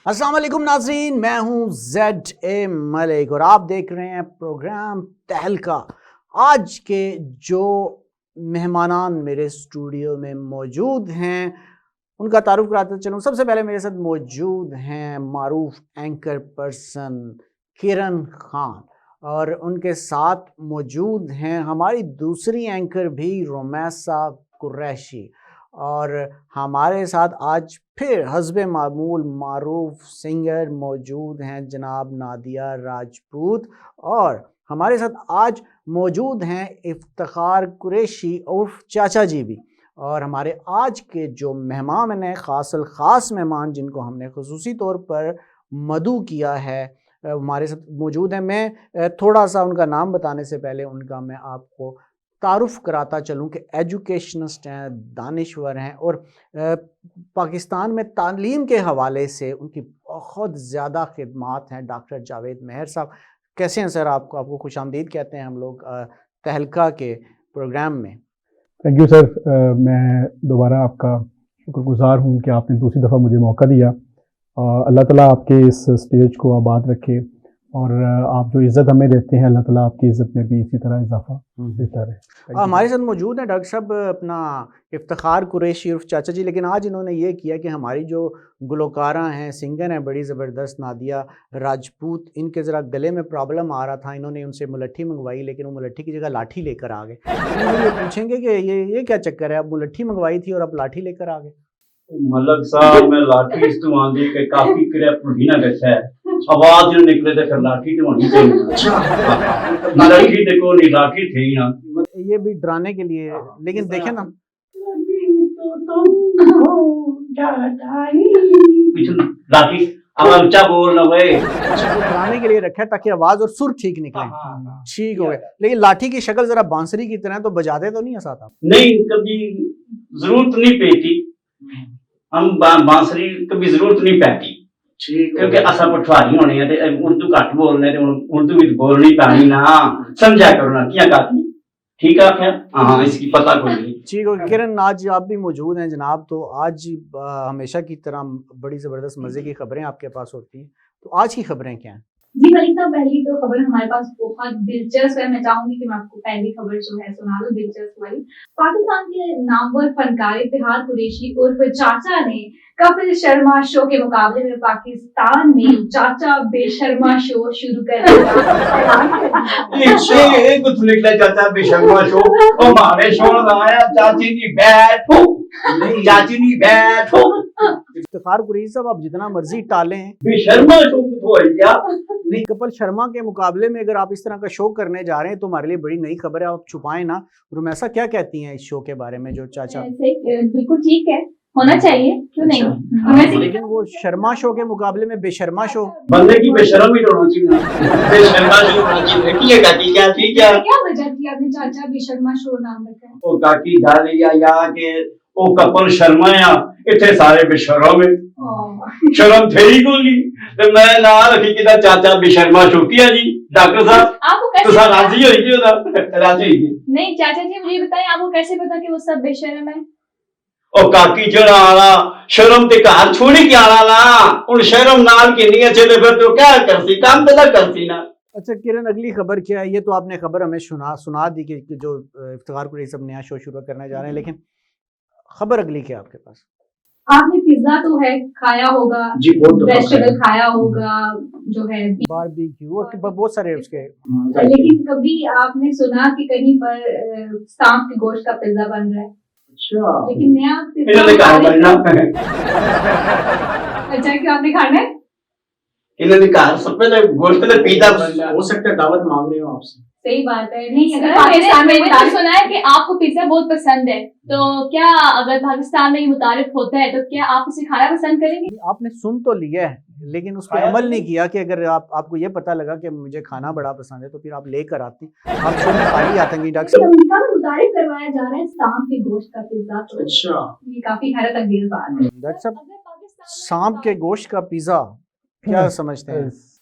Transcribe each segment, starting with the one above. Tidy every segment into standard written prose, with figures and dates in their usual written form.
السلام علیکم ناظرین، میں ہوں زیڈ اے ملک اور آپ دیکھ رہے ہیں پروگرام تہلکہ۔ آج کے جو مہمانان میرے اسٹوڈیو میں موجود ہیں ان کا تعارف کراتا چلوں۔ سب سے پہلے میرے ساتھ موجود ہیں معروف اینکر پرسن کرن خان، اور ان کے ساتھ موجود ہیں ہماری دوسری اینکر بھی رومیسا قریشی، اور ہمارے ساتھ آج پھر حسب معمول معروف سنگر موجود ہیں جناب نادیہ راجپوت، اور ہمارے ساتھ آج موجود ہیں افتخار قریشی عرف چاچا جی بھی۔ اور ہمارے آج کے جو مہمان ہیں، خاص الخاص مہمان جن کو ہم نے خصوصی طور پر مدعو کیا ہے، ہمارے ساتھ موجود ہیں۔ میں تھوڑا سا ان کا نام بتانے سے پہلے ان کا میں آپ کو تعارف کراتا چلوں کہ ایجوکیشنسٹ ہیں، دانشور ہیں، اور پاکستان میں تعلیم کے حوالے سے ان کی بہت زیادہ خدمات ہیں۔ ڈاکٹر جاوید مہر صاحب، کیسے ہیں سر؟ آپ کو خوش آمدید کہتے ہیں ہم لوگ تہلکہ کے پروگرام میں۔ تھینک یو سر، میں دوبارہ آپ کا شکر گزار ہوں کہ آپ نے دوسری دفعہ مجھے موقع دیا۔ اللہ تعالیٰ آپ کے اس اسٹیج کو آباد رکھے، اور آپ جو عزت ہمیں دیتے ہیں اللہ تعالیٰ آپ کی عزت میں بھی اسی طرح اضافہ دیتا رہے۔ ہمارے ساتھ موجود ہیں ڈاکٹر صاحب اپنا افتخار قریشی عرف چاچا جی، لیکن آج انہوں نے یہ کیا کہ ہماری جو گلوکارہ ہیں، سنگر ہیں بڑی زبردست نادیہ راجپوت، ان کے ذرا گلے میں پرابلم آ رہا تھا، انہوں نے ان سے ملٹھی منگوائی، لیکن وہ ملٹھی کی جگہ لاٹھی لے کر آ گئے۔ یہ پوچھیں گے کہ یہ کیا چکر ہے؟ اب ملٹھی منگوائی تھی اور اب لاٹھی لے کر آ گئے۔ ملک صاحب میں لاٹھی استعمال دی کہ کافی کرے پڑھی نہ گچھا ہے، آواز جو نکلے تو پھر لاٹھی تو ہونی چاہیے، لاٹھی دیکھو نہیں لاٹھی تھی نا، یہ بھی ڈرانے کے لیے، لیکن دیکھیں نا لاٹھی اب اونچا بولنا ہوئے، ڈرانے کے لیے رکھا ہے تاکہ آواز اور سر ٹھیک نکلیں، ٹھیک ہو گئے۔ لیکن لاٹھی کی شکل ذرا بانسری کی طرح، تو بجاتے تو نہیں ہیں ساتھ آپ؟ نہیں کبھی ضرورت نہیں پیتی، ہم بانسری کبھی ضرورت نہیں پیتی، کیونکہ اصا پٹھواری ہونے ہیں اردو گھٹ بولنے، اردو بھی بولنی پانی نا، سمجھا کرو نا کیا کہتی، ٹھیک ہے؟ ہاں اس کی پتہ کوئی نہیں۔ ٹھیک ہو گیا کرن، آج آپ بھی موجود ہیں جناب، تو آج ہمیشہ کی طرح بڑی زبردست مزے کی خبریں آپ کے پاس ہوتی ہیں، تو آج کی خبریں کیا ہیں؟ جی ملک صاحب، پہلی تو خبر ہمارے پاس بہت دلچسپ ہے، میں چاہوں گی کہ میں آپ کو پہلی خبر جو ہے سنا دوں دلچسپ والی۔ پاکستان کے نامور فنکار افتخار قریشی عرف چاچا نے کپل شرما شو کے مقابلے میں پاکستان میں چاچا بے شرما شو شروع کر دیا۔ چاچا بے شرما شو ہمارے شو لگایا، چاچی نہیں بیٹھو، چاچی نہیں بیٹھو۔ افتخار قریشی صاحب، آپ جتنا مرضی ٹالیں، بے شرما شو ہو گیا نہیں، کپل شرما کے مقابلے میں اگر آپ اس طرح کا شو کرنے جا رہے ہیں تو ہمارے لیے بڑی نئی خبر ہے، آپ چھپائیں نا۔ رومیسا کیا کہتی ہیں اس شو کے بارے میں جو چاچا؟ بالکل ٹھیک ہے، ہونا چاہیے، کیوں نہیں؟ لیکن وہ شرما شو کے مقابلے میں بے شرما شو، بندے کی بے شرم ہی ہونا چاہیے، بے شرما شو ہونا چاہیے، کی کہتی کیا ٹھیک ہے؟ کیا وجہ تھی آپ نے چاچا بے شرما شو نام رکھا ہے؟ وہ کاکی گل یا کہ وہ کپل شرما آ اتنے سارے بے شرم ہے، شرم تھیری کو نہیں، تو میں نہ رکھی کہ چاچا بے شرما شو کیا جی ڈاکٹر صاحب آپ کو کیسے راضی ہوئی گی راضی ہوئی گی؟ نہیں چاچا جی، مجھے بتائیں آپ کو کیسے پتا کہ وہ سب بے شرم ہے؟ او کاکی جڑا آلا شرم تے گھر چھوڑی کے آنا نا، ان شرم نال کے نہیں اچھے تے پھر تو کیا کرسی، کام تو نہ کرسی نا۔ اچھا کرن، اگلی خبر کیا ہے؟ یہ تو آپ نے خبر ہمیں سنا دی کہ جو افتخار قریشی صاحب نیا شو شروع کرنے جا رہے ہیں، لیکن خبر اگلی کیا آپ کے پاس؟ آپ نے پیزا تو ہے کھایا ہوگا، جی ویجیٹیبل کھایا ہوگا جو ہے، باربیکیو اور بہت سارے اس کے، لیکن کبھی آپ نے سنا کہ کہیں پر سانپ کے گوشت کا پیزا بن رہا ہے؟ لیکن نیا پیزا اچھا کہ آپ نے کھانا ہے؟ انہوں نے کہا سب پہلے گوشت کا پیزا بننا، ہو سکتا ہے دعوت مانگ رہے ہو آپ سے۔ صحیح بات ہے، نہیں اگر پاکستان میں سنا ہے کہ آپ کو پیزا بہت پسند ہے، تو کیا اگر پاکستان میں یہ متعارف ہوتا ہے تو کیا آپ اسے کھانا پسند کریں گے؟ آپ نے سن تو لیا ہے لیکن اس پہ عمل نہیں کیا کہ اگر آپ کو یہ پتہ لگا کہ مجھے کھانا بڑا پسند ہے تو پھر آپ لے کر آتے ہیں، آپ شو میں خالی آتے ہیں ڈاکٹر صاحب۔ امریکہ میں متعارف کروایا جا رہا ہے سانپ کے گوشت کا پیزا، تو اچھا، یہ کافی حیرت انگیز بات ہے۔ ڈاکٹر صاحب، سانپ کے گوشت کا پیزا کیا سمجھتے ہیں؟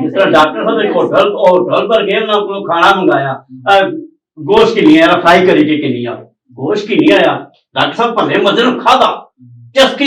ਜਿਸ ਤਰ੍ਹਾਂ ਡਾਕਟਰ ਸਾਹਿਬ ਇੱਕ ਹੋਟਲ ਪਰ ਗਏ ਨਾ ਕੋਲ ਖਾਣਾ ਮੰਗਾਇਆ ਗੋਸ਼ਤ ਕੀ ਨਹੀਂ ਆਇਆ ਫਰਾਈ ਕਰੀ ਕਿ ਨਹੀਂ ਆ ਗੋਸ਼ਤ ਕੀ ਨਹੀਂ ਆਇਆ ਡਾਕਟਰ ਸਾਹਿਬ ਭਲੇ ਮਜ਼ੇ ਨਾਲ ਖਾਦਾ ਚਸਕੀ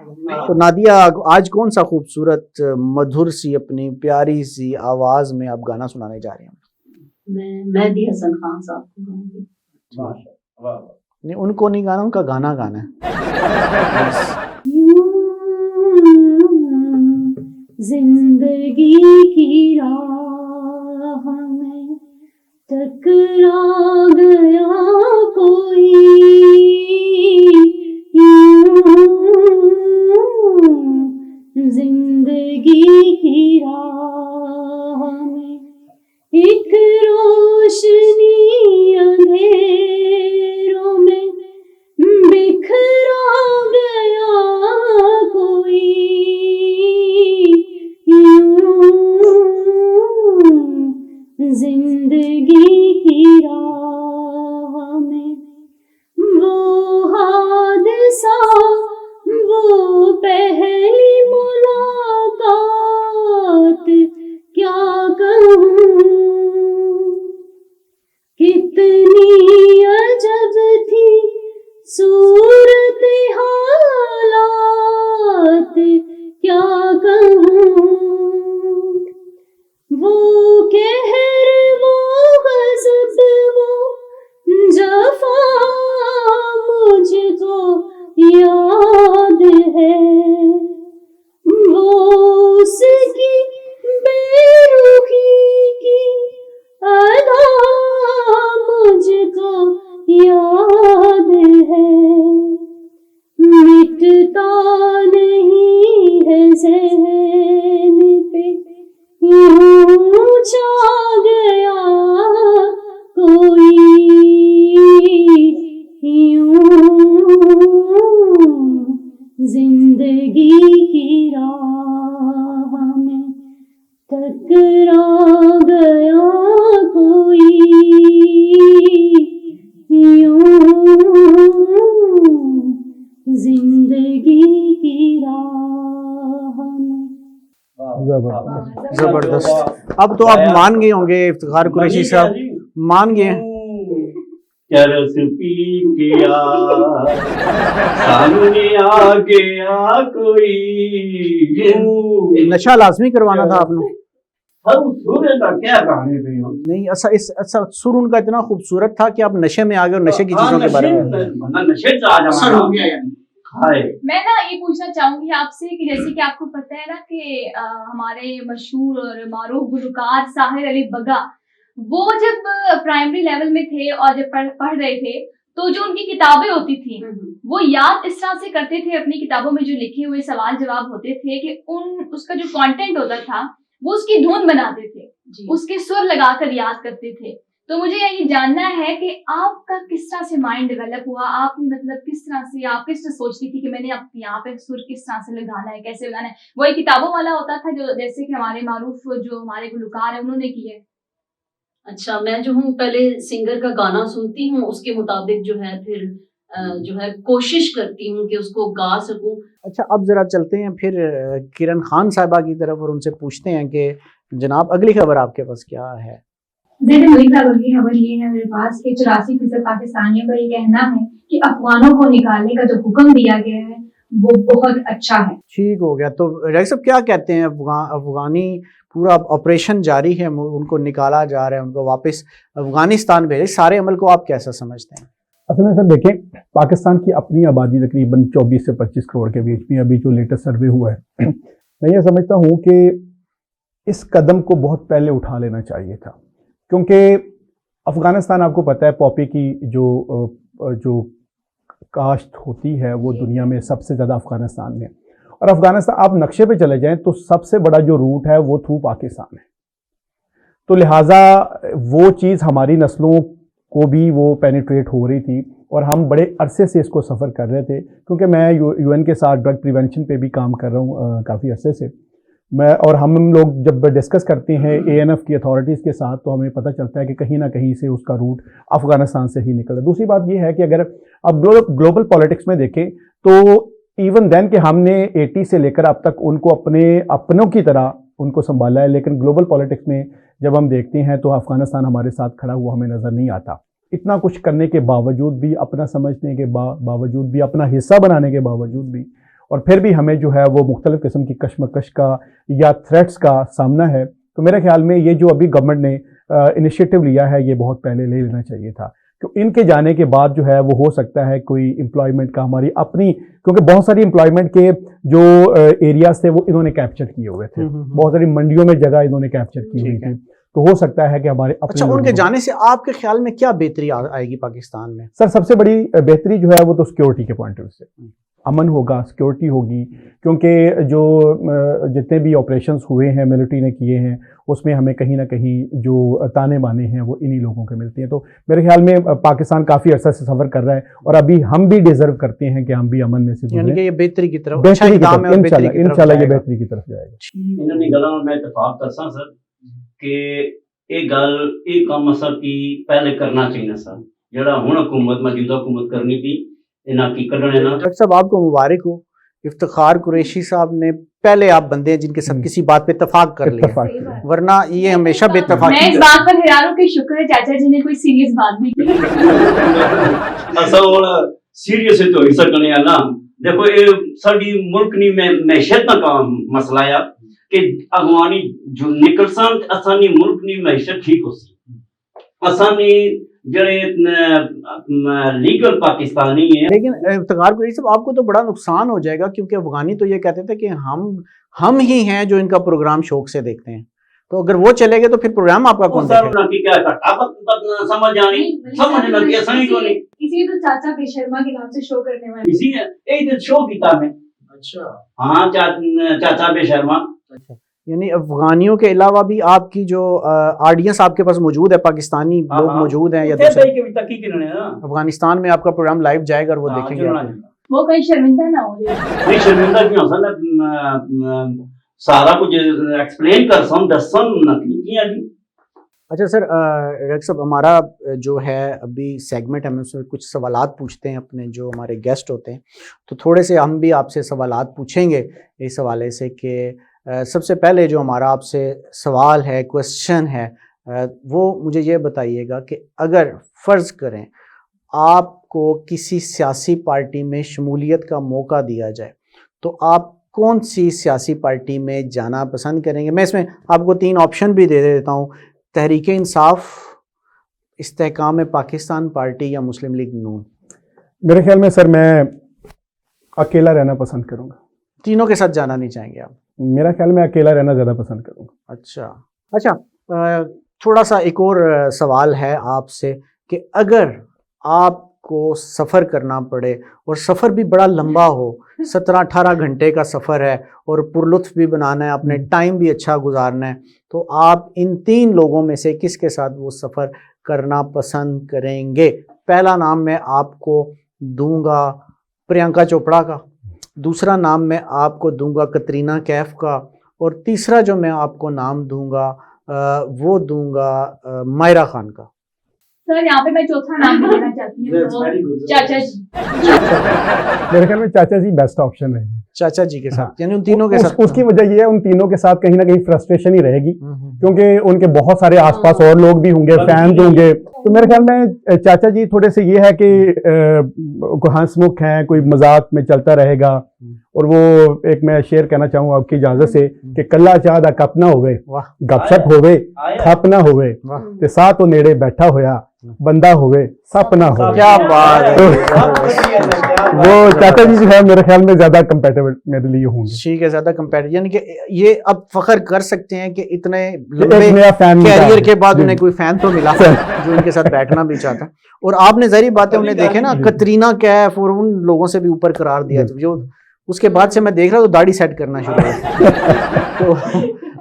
تو نادیہ آج کون سا خوبصورت مدھر سی اپنی پیاری سی آواز میں آپ گانا سنانے جا رہے ہیں؟ میں مہدی حسن خان صاحب کو گاؤں گی. نہیں ان کو نہیں گانا، ان کا گانا گانا ہے. زندگی کی راہ میں ٹکرا گیا کوئی، زندگی کی راہ میں ایک روشنی اندھیروں میں بکھرا گیا کوئی، زندگی کی راہ میں وہ حادثہ، وہ پہلی ملاقات کیا کہوں، کتنی عجب تھی صورت حالات کیا کہوں، وہ قہر وہ غضب وہ جفا مجھ کو یاد ہے، وہ اس کی بے رخی کی ادا مجھ کو یاد ہے، مٹتا نہیں ہے ذہن پہ یوں چھا گیا کوئی، یوں زندگی کی راہ میں ٹکرا گیا کوئی، یوں زندگی کی راہ میں. زبردست. اب تو آپ مان گئے ہوں گے افتخار قریشی صاحب، مان گئے ہیں. چرس پی کیا سامنے آ گیا کوئی، نشہ لازمی کروانا تھا آپ نے. کیا گانے پہ ہو نہیں ایسا سر ان کا اتنا خوبصورت تھا کہ آپ نشے میں آ گئے اور نشے کی چیزوں کے بارے میں. نشے سے آ جانا. میں نا یہ پوچھنا چاہوں گی آپ سے کہ جیسے کہ آپ کو پتہ ہے نا کہ ہمارے مشہور اور معروف گلوکار ساحر علی بگا، وہ جب پرائمری لیول میں تھے اور جب پڑھ رہے تھے تو جو ان کی کتابیں ہوتی تھیں وہ یاد اس طرح سے کرتے تھے، اپنی کتابوں میں جو لکھے ہوئے سوال جواب ہوتے تھے کہ اس کا جو کانٹینٹ ہوتا تھا وہ اس کی دھن بناتے تھے، اس کے سر لگا کر یاد کرتے تھے. تو مجھے یہ جاننا ہے کہ آپ کا کس طرح سے مائنڈ ڈیولپ ہوا، آپ مطلب کس طرح سے آپ کس طرح سوچتی تھی کہ میں نے اب یہاں پہ سر کس طرح سے لگانا ہے، کیسے لگانا ہے؟ وہی کتابوں والا ہوتا تھا جو جیسے کہ ہمارے معروف جو ہمارے گلوکار ہیں انہوں نے کی ہے؟ اچھا، میں جو ہوں پہلے سنگر کا گانا سنتی ہوں، اس کے مطابق جو ہے پھر جو ہے کوشش کرتی ہوں کہ اس کو گا سکوں. اچھا اب ذرا چلتے ہیں پھر کرن خان صاحبہ کی طرف اور ان سے پوچھتے ہیں کہ جناب اگلی خبر آپ کے پاس کیا ہے؟ زیر ملک اگلی خبر یہ ہے میرے پاس کہ 84% پاکستانیوں کا یہ کہنا ہے کہ افغانوں کو نکالنے کا جو حکم دیا گیا ہے وہ بہت اچھا ہے. ٹھیک ہو گیا. تو ریاض صاحب کیا کہتے ہیں، افغانی پورا آپریشن جاری ہے، ان کو نکالا جا رہا ہے، ان کو واپس افغانستان بھیجے، سارے عمل کو آپ کیسا سمجھتے ہیں؟ اصل میں سر دیکھیں، پاکستان کی اپنی آبادی تقریباً 24 سے 25 کروڑ کے بیچ میں ابھی جو لیٹسٹ سروے ہوا ہے، میں یہ سمجھتا ہوں کہ اس قدم کو بہت پہلے اٹھا لینا چاہیے تھا، کیونکہ افغانستان آپ کو پتہ ہے پاپی کی جو کاشت ہوتی ہے وہ دنیا میں سب سے زیادہ افغانستان میں، اور افغانستان آپ نقشے پہ چلے جائیں تو سب سے بڑا جو روٹ ہے وہ تھرو پاکستان ہے. تو لہٰذا وہ چیز ہماری نسلوں کو بھی وہ پینیٹریٹ ہو رہی تھی اور ہم بڑے عرصے سے اس کو سفر کر رہے تھے، کیونکہ میں یو این کے ساتھ ڈرگ پریونشن پہ بھی کام کر رہا ہوں کافی عرصے سے. اور ہم لوگ جب ڈسکس کرتے ہیں اے این ایف کی اتھارٹیز کے ساتھ تو ہمیں پتہ چلتا ہے کہ کہیں نہ کہیں سے اس کا روٹ افغانستان سے ہی نکل رہا ہے. دوسری بات یہ ہے کہ اگر اب گلوبل پالیٹکس میں دیکھیں تو ایون دین کہ ہم نے 80 سے لے کر اب تک ان کو اپنوں کی طرح ان کو سنبھالا ہے، لیکن گلوبل پالیٹکس میں جب ہم دیکھتے ہیں تو افغانستان ہمارے ساتھ کھڑا ہوا ہمیں نظر نہیں آتا. اتنا کچھ کرنے کے باوجود بھی، اپنا سمجھنے کے باوجود بھی، اپنا حصہ بنانے کے باوجود بھی، اور پھر بھی ہمیں جو ہے وہ مختلف قسم کی کشمکش کا یا تھریٹس کا سامنا ہے. تو میرے خیال میں یہ جو ابھی گورنمنٹ نے انیشیٹو لیا ہے یہ بہت پہلے لے لینا چاہیے تھا. ان کے جانے کے بعد جو ہے وہ ہو سکتا ہے کوئی امپلائمنٹ کا ہماری اپنی، کیونکہ بہت ساری امپلائمنٹ کے جو ایریاز تھے وہ انہوں نے کیپچر کیے ہوئے تھے، بہت ساری منڈیوں میں جگہ انہوں نے کیپچر کی ہوئی تھی. تو ہو سکتا ہے کہ ہمارے اچھا ان کے جانے سے آپ کے خیال میں کیا بہتری آئے گی پاکستان میں؟ سر سب سے بڑی بہتری جو ہے وہ تو سیکیورٹی کے پوائنٹ آف ویو سے امن ہوگا، سیکیورٹی ہوگی، کیونکہ جو جتنے بھی آپریشنز ہوئے ہیں ملٹری نے کیے ہیں اس میں ہمیں کہیں نہ کہیں جو تانے بانے ہیں وہ انہی لوگوں کے ملتے ہیں. تو میرے خیال میں پاکستان کافی عرصہ سے سفر کر رہا ہے اور ابھی ہم بھی ڈیزرو کرتے ہیں کہ ہم بھی امن میں سے گزریں. یعنی کہ یہ بہتری کی طرف انشاءاللہ یہ بہتری کی طرف جائے گا. انہوں نے گلاں میں اتفاق کرساں سر کہ یہ گل یہ کام اساں کی پہلے کرنا چاہیے سر، جڑا ہن حکومت موجودہ حکومت کرنی تھی انہاں کی کڈنے نا. ڈاکٹر صاحب آپ کو مبارک ہو، افتخار قریشی صاحب نے پہلے آپ بندے ہیں جن کے ساتھ کسی بات پہ اتفاق کر لیا، ورنہ یہ ہمیشہ بے اتفاقی. میں اس بات پر حیران ہوں کہ شکر ہے چاچا جی نے کوئی سیریس بات نہیں کی. اساں ہن سیریس تو ہی سکنے نا. دیکھو یہ ساری ملک نی معیشت کا مسئلہ ہے کہ اگوانی جو نکلسان اسانی ملک نی معیشت ٹھیک ہو سی. اسانی جڑے لیگل پاکستانی ہیں. لیکن افتخار قریشی صاحب آپ کو تو بڑا نقصان ہو جائے گا، کیونکہ افغانی تو یہ کہتے تھے کہ ہم ہی ہیں جو ان کا پروگرام شوق سے دیکھتے ہیں. تو اگر وہ چلے گئے تو پھر پروگرام آپ کا کون دیکھے؟ سر کی کیا سمجھ آنی سمجھ لگی اسانی کو نہیں. اسی تو چاچا پی شرما کے نام سے شو کرنے والے اسی ہے ایک شو کیتا میں. اچھا ہاں چاچا بے شرما. یعنی افغانیوں کے علاوہ بھی آپ کی جو آڈینس آپ کے پاس موجود ہے، پاکستانی لوگ موجود ہیں یا دوسرے افغانستان میں آپ کا پروگرام لائیو جائے گا اور وہ دیکھیں گے. وہ کہیں شرمندہ نہ ہو جائے. نہیں شرمندہ کیوں سر، سارا کچھ ایکسپلین کر سن دس سن کیا جی. اچھا سر، ڈاکٹر صاحب ہمارا جو ہے ابھی سیگمنٹ ہم اس میں کچھ سوالات پوچھتے ہیں اپنے جو ہمارے گیسٹ ہوتے ہیں، تو تھوڑے سے ہم بھی آپ سے سوالات پوچھیں گے اس حوالے سے کہ سب سے پہلے جو ہمارا آپ سے سوال ہے، کوشچن ہے، وہ مجھے یہ بتائیے گا کہ اگر فرض کریں آپ کو کسی سیاسی پارٹی میں شمولیت کا موقع دیا جائے تو آپ کون سی سیاسی پارٹی میں جانا پسند کریں گے؟ میں اس میں آپ کو 3 آپشن بھی دے دیتا ہوں: تحریک انصاف، استحکام پاکستان پارٹی یا مسلم لیگ نون. میرے خیال میں سر میں اکیلا رہنا پسند کروں گا. تینوں کے ساتھ جانا نہیں چاہیں گے آپ؟ میرا خیال میں اکیلا رہنا زیادہ پسند کروں گا. اچھا تھوڑا سا ایک اور سوال ہے آپ سے کہ اگر آپ کو سفر کرنا پڑے اور سفر بھی بڑا لمبا ہو، 17-18 گھنٹے کا سفر ہے اور پرلطف بھی بنانا ہے، اپنے ٹائم بھی اچھا گزارنا ہے، تو آپ ان 3 لوگوں میں سے کس کے ساتھ وہ سفر کرنا پسند کریں گے؟ پہلا نام میں آپ کو دوں گا پرینکا چوپڑا کا، دوسرا نام میں آپ کو دوں گا کترینہ کیف کا، اور تیسرا جو میں آپ کو نام دوں گا وہ دوں گا مائرہ خان کا. سر یہاں پہ میں چوتھا نام بھی لینا چاہتی ہوں، چاچا جی. میرے خیال میں چاچا جی بیسٹ آپشن ہے. چاچا جی کے ساتھ، یعنی ان تینوں کے ساتھ. اس کی وجہ یہ ہے ان تینوں کے ساتھ کہیں نہ کہیں فرسٹریشن ہی رہے گی، کیونکہ ان کے بہت سارے آس پاس اور لوگ بھی ہوں گے، فینز ہوں گے. تو میرے خیال میں چاچا جی تھوڑے سے یہ ہے کہ ہنس مکھ ہیں، کوئی مذاق میں چلتا رہے گا. اور وہ ایک میں شعر کہنا چاہوں آپ کی اجازت سے کہ کلا چاہ دا کپ نہ ہوئے، گپ شپ ہوئے کھپ نہ ہوئے، تے ساتھ نیڑے بیٹھا ہویا بندہ ہوئے سپ نہ ہو. کیا بات ہے. وہ چاچا جی جو ہے میرے خیال میں زیادہ کمپیٹیبل میرے لیے ہوں گے. ٹھیک ہے، زیادہ کمپیٹیبل، یعنی کہ یہ اب فخر کر سکتے ہیں کہ اتنے لمبے کیریئر کے بعد انہیں کوئی فین تو ملا جو ان کے ساتھ بیٹھنا بھی چاہتا. اور آپ نے ظاہری باتیں انہیں دیکھے نا، کترینہ کیف اور ان لوگوں سے بھی اوپر قرار دیا، جو اس کے بعد سے میں دیکھ رہا تو داڑھی سیٹ کرنا شروع ہوا. تو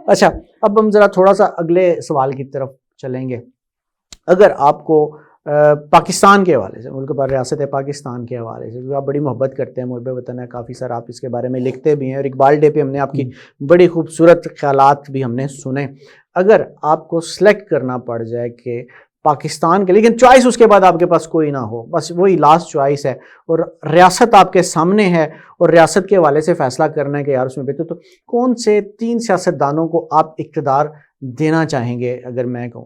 اچھا اب ہم ذرا تھوڑا سا اگلے سوال کی طرف چلیں گے. اگر آپ کو پاکستان کے حوالے سے، ملک پر ریاست پاکستان کے حوالے سے، جو آپ بڑی محبت کرتے ہیں، محب وطن ہے، کافی سارا آپ اس کے بارے میں لکھتے بھی ہیں، اور اقبال ڈے پہ ہم نے آپ کی بڑی خوبصورت خیالات بھی ہم نے سنے. اگر آپ کو سلیکٹ کرنا پڑ جائے کہ پاکستان کے، لیکن چوائس اس کے بعد آپ کے پاس کوئی نہ ہو، بس وہی لاسٹ چوائس ہے، اور ریاست آپ کے سامنے ہے اور ریاست کے حوالے سے فیصلہ کرنا ہے کہ یار اس میں بہتر، تو کون سے 3 سیاستدانوں کو آپ اقتدار دینا چاہیں گے؟ اگر میں کہوں